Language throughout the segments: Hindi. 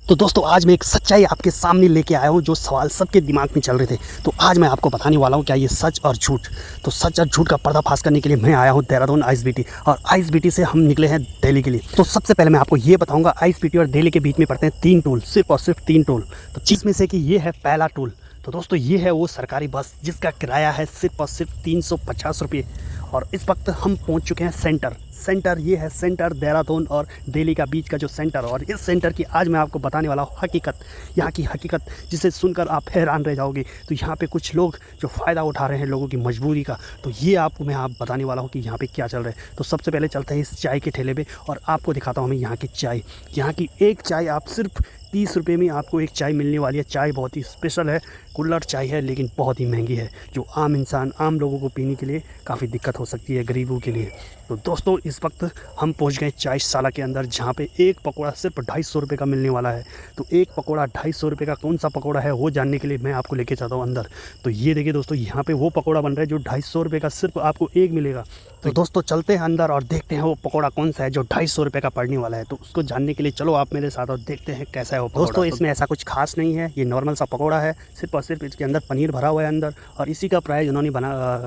तो दोस्तों आज मैं एक सच्चाई आपके सामने लेके आया हूँ जो सवाल सबके दिमाग में चल रहे थे। तो आज मैं आपको बताने वाला हूँ क्या ये सच और झूठ। तो सच और झूठ का पर्दाफाश करने के लिए मैं आया हूँ देहरादून आईएसबीटी, और आईएसबीटी से हम निकले हैं दिल्ली के लिए। तो सबसे पहले मैं आपको ये बताऊँगा, आईएसबीटी और दिल्ली के बीच में पड़ते हैं 3 टोल, सिर्फ और सिर्फ 3 टोल। तो जिसमें से कि ये है पहला टोल। तो दोस्तों ये है वो सरकारी बस जिसका किराया है सिर्फ और सिर्फ 350 रुपये। और इस वक्त हम पहुंच चुके हैं सेंटर ये है सेंटर देहरादून और दिल्ली का बीच का जो सेंटर। और इस सेंटर की आज मैं आपको बताने वाला हूँ हकीकत, यहाँ की हकीकत जिसे सुनकर आप हैरान रह जाओगे। तो यहाँ पे कुछ लोग जो फ़ायदा उठा रहे हैं लोगों की मजबूरी का, तो ये आपको मैं बताने वाला हूँ कि यहाँ पे क्या चल रहा है। तो सबसे पहले चलते हैं इस चाय के ठेले पे और आपको दिखाता हूँ मैं यहाँ की चाय। यहाँ की एक चाय आप सिर्फ 30 रुपये में आपको एक चाय मिलने वाली है। चाय बहुत ही स्पेशल है, कुल्हड़ चाय है, लेकिन बहुत ही महंगी है, जो आम इंसान आम लोगों को पीने के लिए काफ़ी दिक्कत हो सकती है, गरीबों के लिए। तो दोस्तों इस वक्त हम पहुंच गए चायशाला के अंदर, जहां पे एक पकौड़ा सिर्फ 250 रुपये का मिलने वाला है। तो एक पकौड़ा 250 रुपये का कौन सा पकौड़ा है वो जानने के लिए मैं आपको लेके जाता हूँ अंदर। तो ये देखिए दोस्तों, यहाँ पे वो पकौड़ा बन रहा है जो 250 रुपये का सिर्फ आपको एक मिलेगा। तो दोस्तों चलते हैं अंदर और देखते हैं वो पकौड़ा कौन सा है जो 250 रुपये का पड़ने वाला है। तो उसको जानने के लिए चलो आप मेरे साथ और देखते हैं कैसा है वो पकौड़ा। दोस्तों इसमें ऐसा कुछ खास नहीं है, ये नॉर्मल सा पकौड़ा है, सिर्फ और सिर्फ इसके अंदर पनीर भरा हुआ है अंदर, और इसी का प्राइस उन्होंने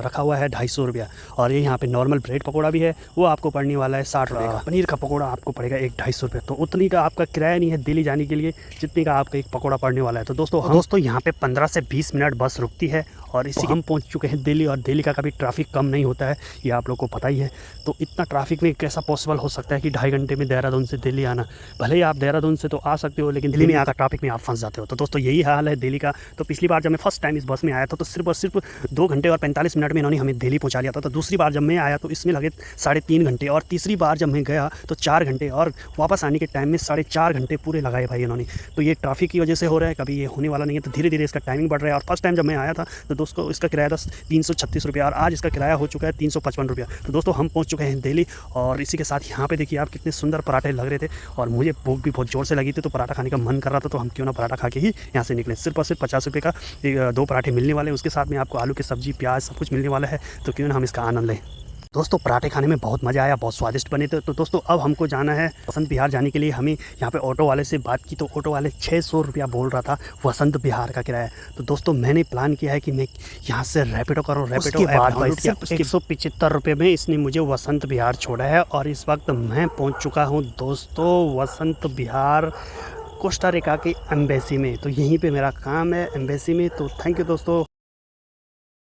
रखा हुआ है 250 रुपया। और ये यहाँ पे नॉर्मल ब्रेड पकौड़ा भी है, वो आपको पड़ने वाला है 60 रुपये का। पनीर का पकौड़ा आपको पड़ेगा एक 250 रुपये। तो उतनी का आपका किराया नहीं है दिल्ली जाने के लिए जितनी का आपका एक पकौड़ा पड़ने वाला है। तो दोस्तों यहाँ पे 15 से 20 मिनट बस रुकती है और इसी हम पहुँच चुके हैं दिल्ली। और दिल्ली का कभी ट्रैफिक कम नहीं होता है, ये आप लोग को पता ही है। तो इतना ट्रैफिक में कैसा पॉसिबल हो सकता है कि 2.5 घंटे में देहरादून से दिल्ली आना। भले ही आप देहरादून से तो आ सकते हो, लेकिन दिल्ली में आकर ट्रैफिक में आप फंस जाते हो। तो दोस्तों यही हाल है दिल्ली का। तो पिछली बार जब मैं फर्स्ट टाइम इस बस में आया था तो सिर्फ और सिर्फ 2 घंटे और 45 मिनट में इन्होंने हमें दिल्ली पहुंचा लिया था। तो दूसरी बार जब मैं आया तो इसमें लगे 3.5 घंटे, और तीसरी बार जब मैं गया तो 4 घंटे, और वापस आने के टाइम में 4.5 घंटे पूरे लगाए भाई इन्होंने। तो ये ट्रैफिक की वजह से हो रहा है, कभी ये होने वाला नहीं है। तो धीरे धीरे इसका टाइमिंग बढ़ रहा है। और फर्स्ट टाइम जब मैं आया था तो दोस्तों इसका किराया था 336 रुपया, और आज इसका किराया हो चुका है 355 रुपया। तो दोस्तों हम पहुंच चुके हैं दिल्ली। और इसी के साथ यहाँ पे देखिए आप कितने सुंदर पराठे लग रहे थे, और मुझे भूख भी बहुत जोर से लगी थी, तो पराठा खाने का मन कर रहा था। तो हम क्यों ना पराठा खा के ही यहाँ से निकले। सिर्फ और सिर्फ 50 रुपये का 2 पराठे मिलने वाले हैं, उसके साथ में आपको आलू की सब्जी, प्याज सब कुछ मिलने वाला है। तो क्यों ना हम इसका आनंद लें। दोस्तों पराठे खाने में बहुत मज़ा आया, बहुत स्वादिष्ट बने थे। तो दोस्तों अब हमको जाना है वसंत विहार। जाने के लिए हमें यहाँ पे ऑटो वाले से बात की, तो ऑटो वाले 600 रुपया बोल रहा था वसंत विहार का किराया। तो दोस्तों मैंने प्लान किया है कि मैं यहाँ से रैपिडो करूँ। रैपिडो के बाद 175 रुपये में इसने मुझे वसंत विहार छोड़ा है। और इस वक्त मैं पहुँच चुका हूँ दोस्तों वसंत विहार कोस्टा रिका के एम्बेसी में। तो यहीं पे मेरा काम है, एम्बेसी में। तो थैंक यू दोस्तों।